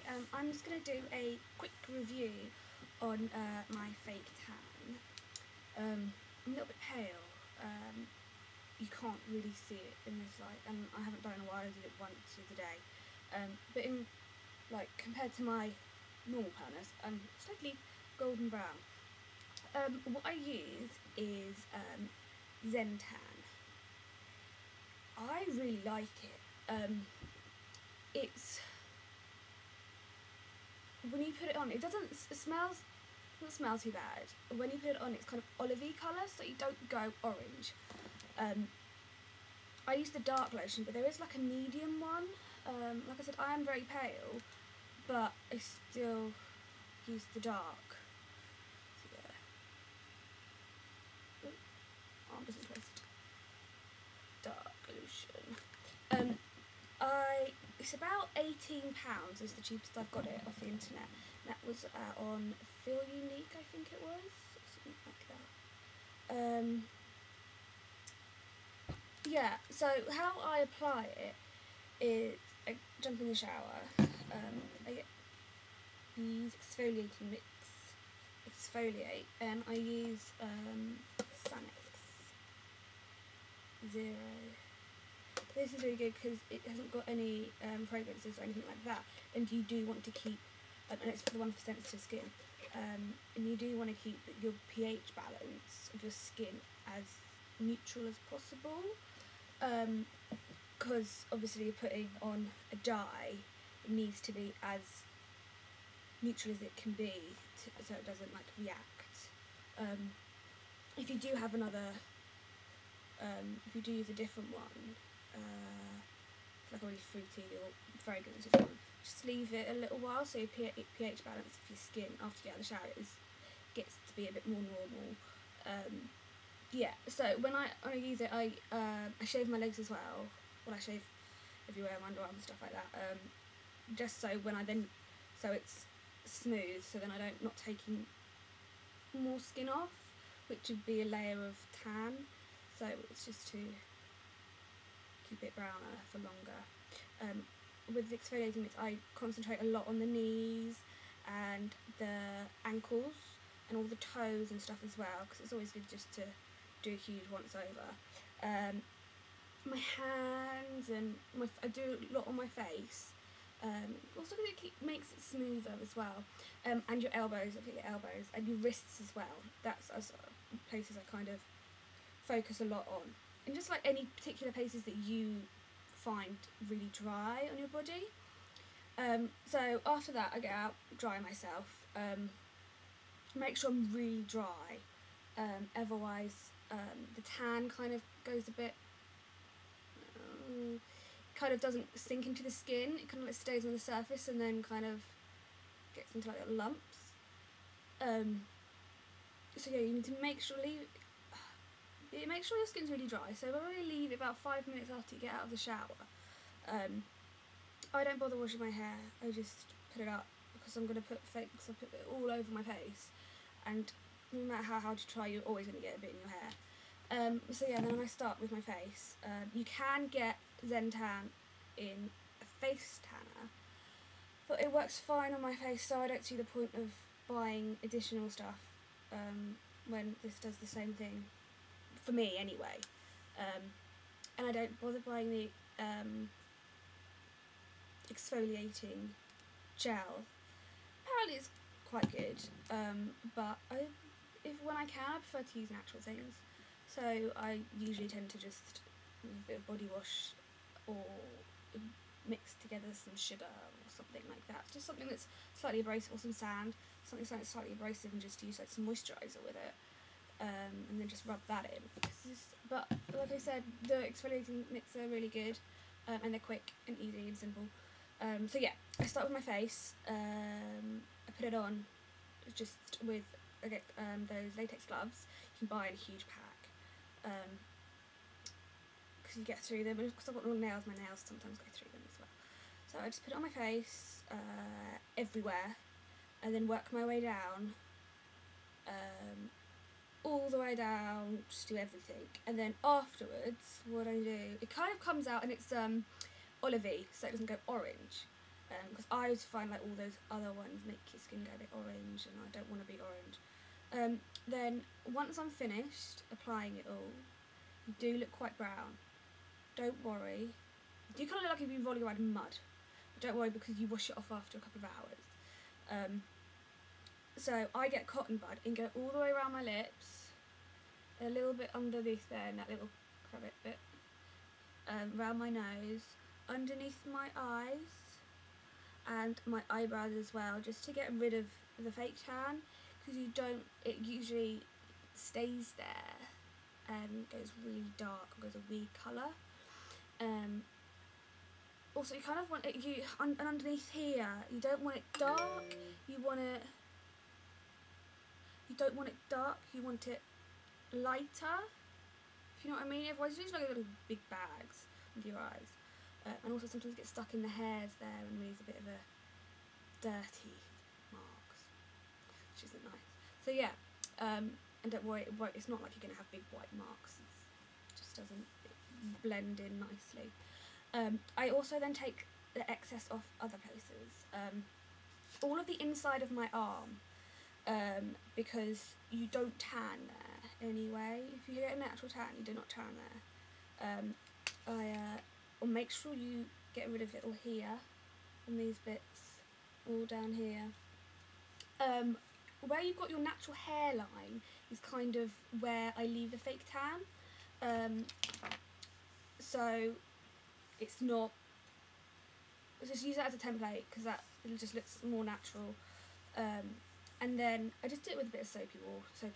I'm just going to do a quick review on my fake tan. I'm a little bit pale. You can't really see it in this light, and I haven't done it in a while. I did it once the other day. But in compared to my normal paleness, I'm slightly golden brown. What I use is Zen-Tan. I really like it. It's when you put it on, it doesn't smell too bad. When you put it on, it's kind of olivey colour, so you don't go orange. I use the dark lotion, but there is like a medium one. Like I said, I am very pale, but I still use the dark. So yeah. Arm isn't closed. Dark lotion. It's about £18 is the cheapest I've got it off the internet. That was on Feel Unique, I think it was, something like that. Yeah, so how I apply it is I jump in the shower, I use exfoliating mix, exfoliate, and I use Sanex Zero. This is really good because it hasn't got any fragrances or anything like that, and you do want to keep, and it's for the one for sensitive skin, and you do want to keep your pH balance of your skin as neutral as possible, because obviously you're putting on a dye, it needs to be as neutral as it can be so it doesn't react. If you do have another, if you do use a different one, like a really fruity or fragrance one, just leave it a little while so your pH balance of your skin after you get out of the shower gets to be a bit more normal. Yeah, so when I use it, I shave my legs as well. Well, I shave everywhere, my underarms and stuff like that, just so so it's smooth, so then I don't not taking more skin off, which would be a layer of tan, so it's just to keep it browner for longer. With the exfoliating mix, I concentrate a lot on the knees and the ankles and all the toes and stuff as well, because it's always good just to do a huge once over. My hands and I do a lot on my face. Also because it makes it smoother as well. And your elbows, I think your elbows, and your wrists as well. That's places I kind of focus a lot on. And just like any particular places that you find really dry on your body. So after that, I get out, dry myself, make sure I'm really dry. Otherwise, the tan kind of goes a bit, kind of doesn't sink into the skin. It kind of stays on the surface and then kind of gets into little lumps. So yeah, you need to make sure make sure your skin's really dry. So I really leave it about 5 minutes after you get out of the shower. I don't bother washing my hair. I just put it up because I'm gonna put fakes. I put it all over my face, and no matter how hard you try, you're always gonna get a bit in your hair. So yeah, then I start with my face. You can get Zen-Tan in a face tanner, but it works fine on my face, so I don't see the point of buying additional stuff when this does the same thing. For me anyway, and I don't bother buying the exfoliating gel. Apparently it's quite good, but when I can, I prefer to use natural things, so I usually tend to just use a bit of body wash or mix together some sugar or something like that, just something that's slightly abrasive, or some sand, something slightly abrasive, and just use like some moisturiser with it. And then just rub that in. But like I said, the exfoliating mix are really good, and they're quick and easy and simple. So yeah, I start with my face. I put it on just with, I get those latex gloves. You can buy in a huge pack, because you get through them. And because I've got long nails, my nails sometimes go through them as well. So I just put it on my face, everywhere, and then work my way down. All the way down, just do everything, and then afterwards what I do, it kind of comes out and it's olivey, so it doesn't go orange, because I always find like all those other ones make your skin go a bit orange, and I don't want to be orange. Then once I'm finished applying it all, you do look quite brown. Don't worry. You do kind of look like you've been rolling around in mud. But don't worry, because you wash it off after a couple of hours. So I get cotton bud and go all the way around my lips, a little bit underneath there in that little cravat bit, around my nose, underneath my eyes, and my eyebrows as well, just to get rid of the fake tan, because it usually stays there and goes really dark, goes a weird colour. Also, you kind of want it, and underneath here, you don't want it dark, you don't want it dark, you want it lighter, if you know what I mean. Otherwise you just like little big bags under your eyes. And also sometimes it gets stuck in the hairs there and leaves a bit of a dirty marks, which isn't nice. So yeah, and don't worry, it's not like you're going to have big white marks, it just doesn't blend in nicely. I also then take the excess off other places, all of the inside of my arm, because you don't tan there anyway. If you get a natural tan, you do not tan there. Or make sure you get rid of it all here, and these bits, all down here. Where you've got your natural hairline is kind of where I leave the fake tan. So it's not, just use that as a template, because that just looks more natural. And then I just do it with a bit of soapy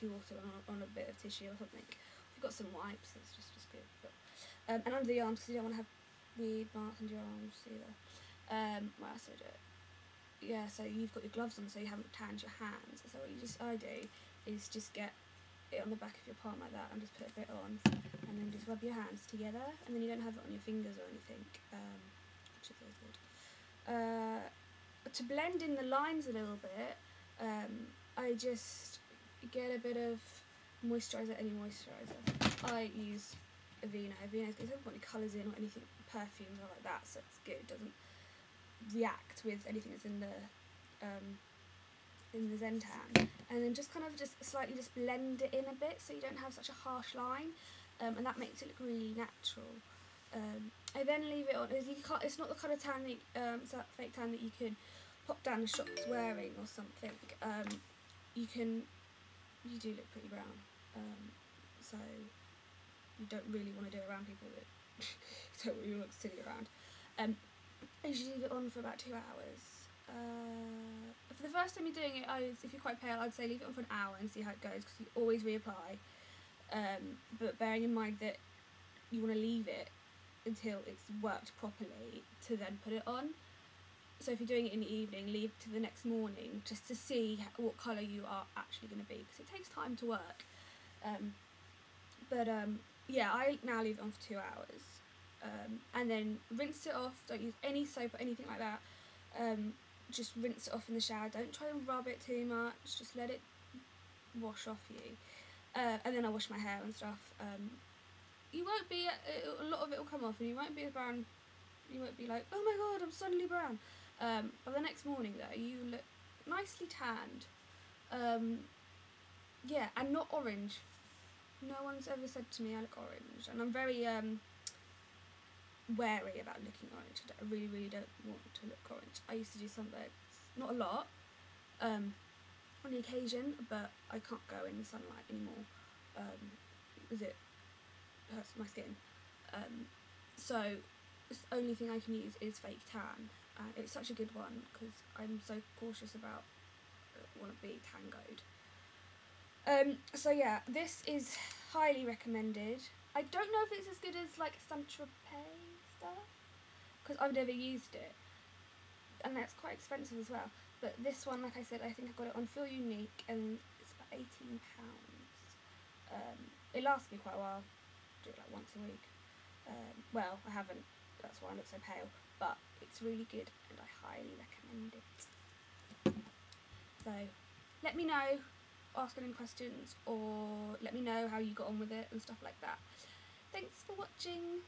water on a bit of tissue or something. If you've got some wipes, it's just good. But, and under the arms, because you don't want to have weird marks under your arms either. What else do I do? Yeah, so you've got your gloves on, so you haven't tanned your hands. So what I do is just get it on the back of your palm like that, and just put a bit on, and then just rub your hands together, and then you don't have it on your fingers or anything, which is always good. To blend in the lines a little bit, I just get a bit of moisturiser, any moisturiser. I use Aveeno. Aveeno doesn't put any colours in or anything, perfumes or like that, so it's good. It doesn't react with anything that's in the Zen-Tan. And then just slightly blend it in a bit, so you don't have such a harsh line, and that makes it look really natural. I then leave it on. It's not the kind of tan it's that fake tan that you can pop down the shops wearing or something. You do look pretty brown, so you don't really want to do it around people that you don't really look silly around. I usually leave it on for about 2 hours. For the first time you're doing it, if you're quite pale, I'd say leave it on for an hour and see how it goes, because you always reapply. But bearing in mind that you want to leave it until it's worked properly to then put it on. So if you're doing it in the evening, leave it to the next morning just to see what colour you are actually going to be, because it takes time to work. Yeah, I now leave it on for 2 hours, and then rinse it off. Don't use any soap or anything like that. Just rinse it off in the shower. Don't try and rub it too much. Just let it wash off you. And then I wash my hair and stuff. You won't be, a lot of it will come off, and you won't be as brown. You won't be like, oh my god, I'm suddenly brown. But the next morning though, you look nicely tanned. Yeah, and not orange. No one's ever said to me I look orange, and I'm very wary about looking orange. I really, really don't want to look orange. I used to do sunbeds, not a lot, on the occasion, but I can't go in the sunlight anymore, because it hurts my skin. So the only thing I can use is fake tan. It's such a good one because I'm so cautious about want to be tangoed. So yeah, this is highly recommended. I don't know if it's as good as like Saint-Tropez stuff, because I've never used it, and that's quite expensive as well. But this one, like I said, I think I got it on Feel Unique, and it's about £18. It lasts me quite a while. Do it like once a week. Well, I haven't. That's why I look so pale. But it's really good, and I highly recommend it. So, let me know. Ask any questions, or let me know how you got on with it and stuff like that. Thanks for watching.